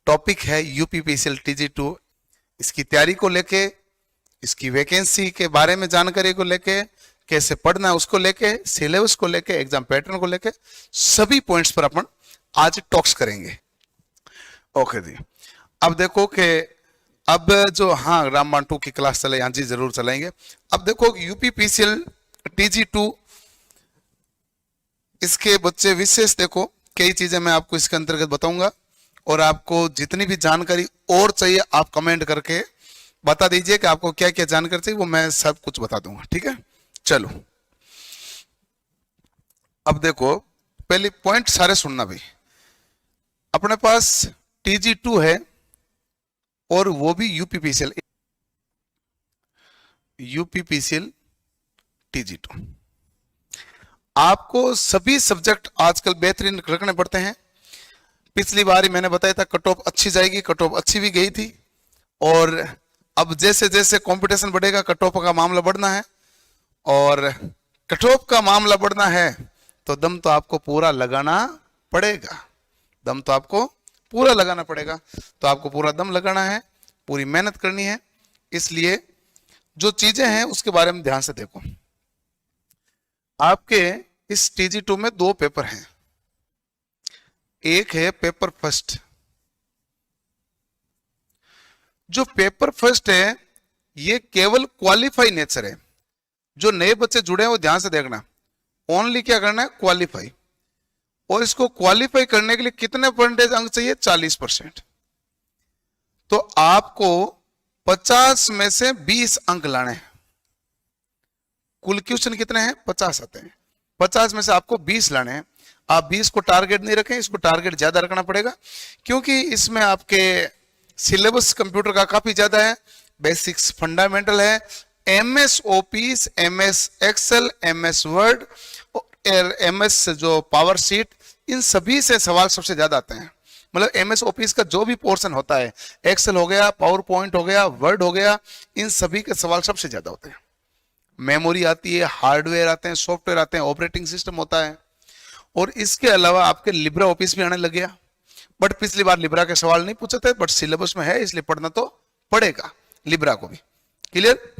Topic है UPPCL TG2। इसकी तैयारी को लेके, इसकी वैकेंसी के बारे में जानकारी को लेके, कैसे पढ़ना है उसको लेके, सिलेबस को लेके, एग्जाम पैटर्न को लेके, सभी पॉइंट्स पर अपन आज टॉक्स करेंगे। ओके जी, अब देखो कि अब जो रामबाण 2 की क्लास चले, जी जरूर चलाएंगे। अब देखो यूपीपीसीएल TG2 इसके बच्चे विशेष देखो कई चीजें मैं आपको इसके अंतर्गत बताऊंगा, और आपको जितनी भी जानकारी और चाहिए आप कमेंट करके बता दीजिए कि आपको क्या क्या जानकारी चाहिए, वो मैं सब कुछ बता दूंगा। ठीक है, चलो अब देखो पहले पॉइंट सारे सुनना भाई। अपने पास TG2 है और वो भी यूपीपीसीएल TG2। आपको सभी सब्जेक्ट आजकल बेहतरीन रखने पड़ते हैं। पिछली बार ही मैंने बताया था कट ऑफ अच्छी जाएगी, कट ऑफ अच्छी भी गई थी, और अब जैसे जैसे कंपटीशन बढ़ेगा कट ऑफ का मामला बढ़ना है, और कट ऑफ का मामला बढ़ना है तो दम तो आपको पूरा लगाना पड़ेगा। दम तो आपको पूरा लगाना पड़ेगा, तो आपको पूरा दम लगाना है, पूरी मेहनत करनी है। इसलिए जो चीजें हैं उसके बारे में ध्यान से देखो। आपके इस TG2 में 2 पेपर हैं। एक है पेपर फर्स्ट। जो पेपर फर्स्ट है ये केवल क्वालिफाई नेचर है। जो नए बच्चे जुड़े हैं वो ध्यान से देखना, ओनली क्या करना है, क्वालिफाई। और इसको क्वालिफाई करने के लिए कितने परसेंटेज अंक चाहिए, 40%। तो आपको 50 में से 20 अंक लाने हैं। कुल क्वेश्चन कितने हैं, 50 आते हैं। 50 में से आपको 20 लाने हैं। आप 20 को टारगेट नहीं रखें, इसको टारगेट ज्यादा रखना पड़ेगा, क्योंकि इसमें आपके सिलेबस कंप्यूटर का काफी ज्यादा है। बेसिक्स फंडामेंटल है, MS office, MS excel, MS word, MS जो पावर शीट, इन सभी से सवाल सबसे ज्यादा आते हैं। मतलब MS ऑफिस का जो भी पोर्शन होता है, एक्सेल हो गया, पावर पॉइंट हो गया, वर्ड हो गया, इन सभी के सवाल सबसे ज्यादा होते हैं। मेमोरी आती है, हार्डवेयर आते हैं, सॉफ्टवेयर आते हैं, ऑपरेटिंग सिस्टम होता है, और इसके अलावा आपके लिब्रा ऑफिस भी आने लग गया। बट पिछली बार लिब्रा के सवाल नहीं पूछे थे, बट सिलेबस में है, इसलिए पढ़ना तो पड़ेगा लिब्रा को भी। क्लियर?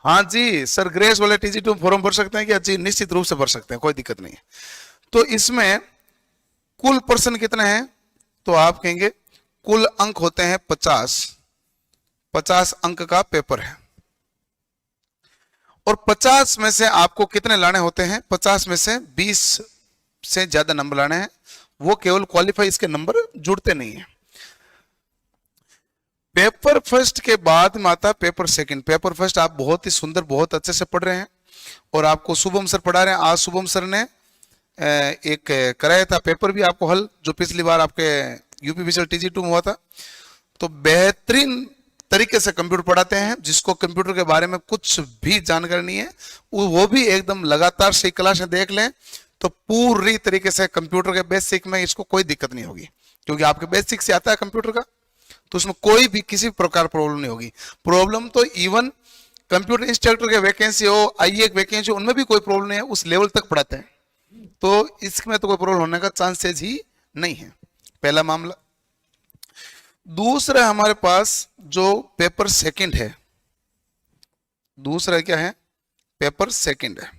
हाँ जी सर, ग्रेस वाले TG2 फॉर्म भर सकते हैं क्या? जी निश्चित रूप से भर सकते हैं, कोई दिक्कत नहीं है। तो इसमें कुल पर्सन कितने हैं, तो आप कहेंगे कुल अंक होते हैं 50 अंक का पेपर है। और 50 में से आपको कितने लाने होते हैं, 50 में से 20 से ज्यादा नंबर लाने हैं। वो केवल क्वालिफाई, इसके नंबर जुड़ते नहीं है। पेपर फर्स्ट के बाद में आता पेपर सेकंड। पेपर फर्स्ट आप बहुत ही सुंदर, बहुत अच्छे से पढ़ रहे हैं, और आपको शुभम सर पढ़ा रहे हैं। आज शुभम सर ने एक कराया था पेपर भी आपको हल, जो पिछली बार आपके यूपीपीसीएल TG2 में हुआ था। तो बेहतरीन तरीके से कंप्यूटर पढ़ाते हैं। जिसको कंप्यूटर के बारे में कुछ भी जानकारी नहीं है, वो भी एकदम लगातार से क्लासें देख लें तो पूरी तरीके से कंप्यूटर के बेसिक में इसको कोई दिक्कत नहीं होगी, क्योंकि आपके बेसिक से आता है कंप्यूटर का, तो उसमें कोई भी किसी प्रकार प्रॉब्लम नहीं होगी। प्रॉब्लम तो इवन कंप्यूटर इंस्ट्रक्टर के वैकेंसी हो, IE की वैकेंसी हो, उनमें भी कोई प्रॉब्लम नहीं है, उस लेवल तक पढ़ाते हैं, तो इसमें तो कोई प्रॉब्लम होने का चांसेस ही नहीं है। पहला मामला। दूसरा हमारे पास जो पेपर सेकंड है, दूसरा क्या है, पेपर सेकंड है।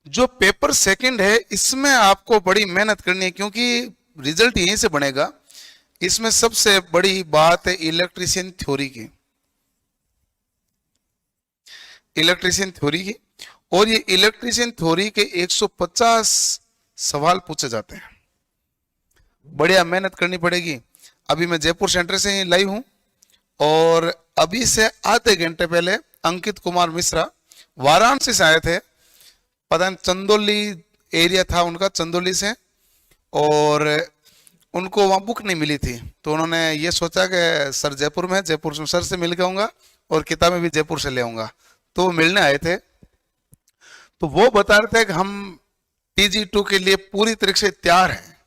जो पेपर सेकंड है इसमें आपको बड़ी मेहनत करनी है, क्योंकि रिजल्ट यहीं से बनेगा। इसमें सबसे बड़ी बात है इलेक्ट्रीशियन थ्योरी की, इलेक्ट्रीशियन थ्योरी की। और ये इलेक्ट्रीशियन थ्योरी के 150 सवाल पूछे जाते हैं। बढ़िया मेहनत करनी पड़ेगी। अभी मैं जयपुर सेंटर से ही लाइव हूं, और अभी से आधे घंटे पहले अंकित कुमार मिश्रा वाराणसी से आए थे। पता नहीं चंदौली एरिया था उनका, चंदौली से, और उनको वहां बुक नहीं मिली थी, तो उन्होंने ये सोचा कि सर जयपुर में है, जयपुर में सर से मिल के आऊंगा और किताबें भी जयपुर से ले आऊंगा। तो वो मिलने आए थे, तो वो बता रहे थे कि हम TG2 के लिए पूरी तरीके से तैयार हैं,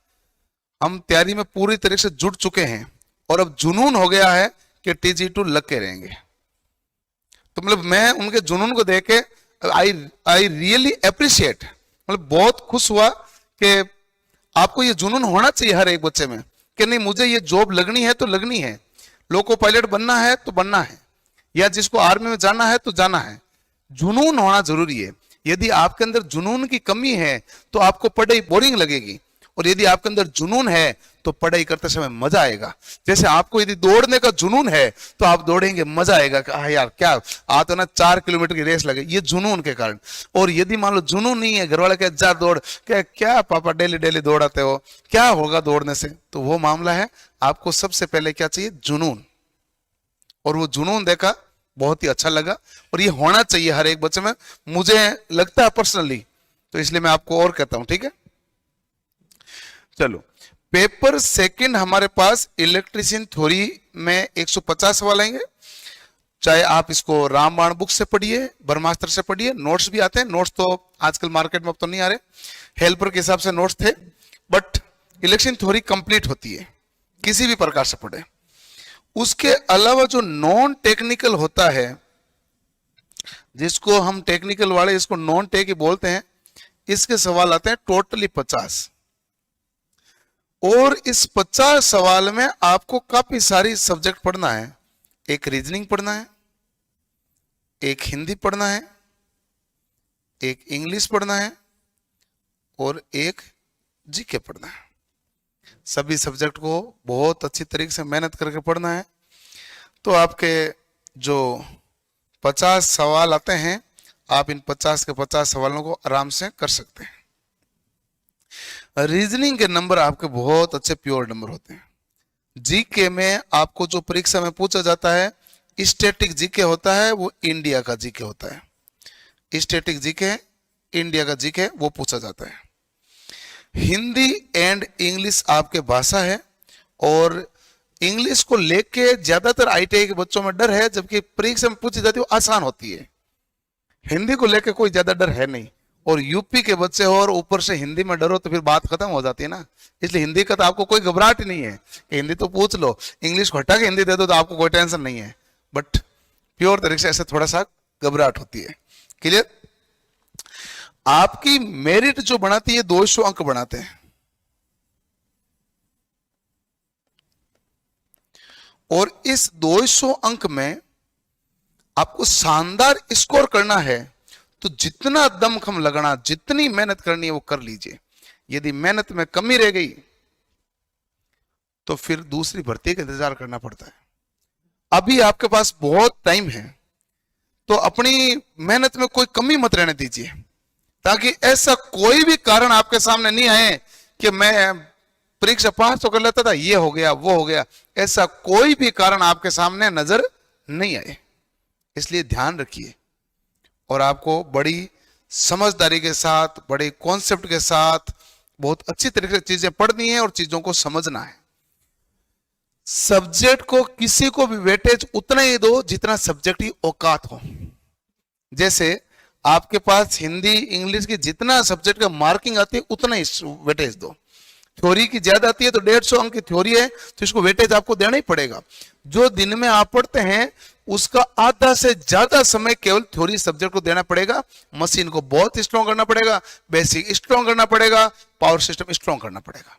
हम तैयारी में पूरी तरीके से जुट चुके हैं, और अब जुनून हो गया है कि TG2 लग के रहेंगे। तो मतलब मैं उनके जुनून को देख के आई रियली अप्रिशिएट, मतलब बहुत खुश हुआ कि आपको ये जुनून होना चाहिए हर एक बच्चे में कि नहीं मुझे ये जॉब लगनी है तो लगनी है, लोको पायलट बनना है तो बनना है, या जिसको आर्मी में जाना है तो जाना है। जुनून होना जरूरी है। यदि आपके अंदर जुनून की कमी है तो आपको पढ़ाई बोरिंग लगेगी, और यदि आपके अंदर जुनून है तो पढ़ाई करते समय मजा आएगा। जैसे आपको यदि दौड़ने का जुनून है तो आप दौड़ेंगे, मजा आएगा कि हाँ यार क्या आज तो ना 4 किलोमीटर की रेस लगे, ये जुनून के कारण। और यदि मान लो जुनून नहीं है, घर वाले कहे जा दौड़, क्या पापा डेली डेली दौड़ाते हो, क्या होगा दौड़ने से, तो वो मामला है। आपको सबसे पहले क्या चाहिए, जुनून। और वो जुनून देखा, बहुत ही अच्छा लगा, और ये होना चाहिए हर एक बच्चे में, मुझे लगता है पर्सनली, तो इसलिए मैं आपको और कहता हूं, ठीक है। चलो, पेपर सेकंड हमारे पास इलेक्ट्रिशियन थ्योरी में 150 सवाल आएंगे। चाहे आप इसको रामबाण बुक से पढ़िए, ब्रह्मास्त्र से पढ़िए, नोट्स भी आते हैं। नोट्स तो आजकल मार्केट में अब तो नहीं आ रहे, हेल्पर के हिसाब से नोट्स थे, बट इलेक्शन थ्योरी कंप्लीट होती है, किसी भी प्रकार से पढ़े। उसके अलावा जो नॉन टेक्निकल होता है, जिसको हम टेक्निकल वाले इसको नॉन टेक ही बोलते हैं, इसके सवाल आते हैं टोटली 50। और इस 50 सवाल में आपको काफी सारी सब्जेक्ट पढ़ना है। एक रीजनिंग पढ़ना है, एक हिंदी पढ़ना है, एक इंग्लिश पढ़ना है, और एक जीके पढ़ना है। सभी सब्जेक्ट को बहुत अच्छी तरीके से मेहनत करके पढ़ना है। तो आपके जो 50 सवाल आते हैं, आप इन 50 के 50 सवालों को आराम से कर सकते हैं। रीजनिंग के नंबर आपके बहुत अच्छे प्योर नंबर होते हैं। जीके में आपको जो परीक्षा में पूछा जाता है, स्टैटिक जीके होता है, वो इंडिया का जीके होता है। स्टैटिक जीके, इंडिया का जीके, वो पूछा जाता है। हिंदी एंड इंग्लिश आपके भाषा है, और इंग्लिश को लेके ज्यादातर आईटीआई के बच्चों में डर है, जबकि परीक्षा में पूछी जाती है वो आसान होती है। हिंदी को लेके कोई ज्यादा डर है नहीं, और यूपी के बच्चे हो और ऊपर से हिंदी में डरो तो फिर बात खत्म हो जाती है ना। इसलिए हिंदी का तो आपको कोई घबराहट नहीं है कि हिंदी तो पूछ लो, इंग्लिश को हटा के हिंदी दे दो तो आपको कोई टेंशन नहीं है। बट प्योर तरीके से ऐसे थोड़ा सा घबराहट होती है। क्लियर? आपकी मेरिट जो बनाती है 200 अंक बनाते हैं, और इस 200 अंक में आपको शानदार स्कोर करना है, तो जितना दमखम लगाना, जितनी मेहनत करनी है वो कर लीजिए। यदि मेहनत में कमी रह गई तो फिर दूसरी भर्ती का इंतजार करना पड़ता है। अभी आपके पास बहुत टाइम है, तो अपनी मेहनत में कोई कमी मत रहने दीजिए, ताकि ऐसा कोई भी कारण आपके सामने नहीं आए कि मैं परीक्षा पास तो कर लेता था, ये हो गया वो हो गया। ऐसा कोई भी कारण आपके सामने नजर नहीं आए। इसलिए ध्यान रखिए, और आपको बड़ी समझदारी के साथ, बड़े कॉन्सेप्ट के साथ बहुत अच्छी तरीके से चीजें पढ़नी है और चीजों को समझना है। सब्जेक्ट को किसी को भी वेटेज उतना ही दो जितना सब्जेक्ट की औकात हो। जैसे आपके पास हिंदी इंग्लिश की जितना सब्जेक्ट का मार्किंग आती है उतना ही वेटेज दो। थ्योरी की ज्यादा आती है तो 150 अंक की थ्योरी है तो इसको वेटेज आपको देना ही पड़ेगा। जो दिन में आप पढ़ते हैं उसका आधा से ज्यादा समय केवल थ्योरी सब्जेक्ट को देना पड़ेगा। मशीन को बहुत स्ट्रॉन्ग करना पड़ेगा, बेसिक स्ट्रॉन्ग करना पड़ेगा, पावर सिस्टम स्ट्रॉन्ग करना पड़ेगा।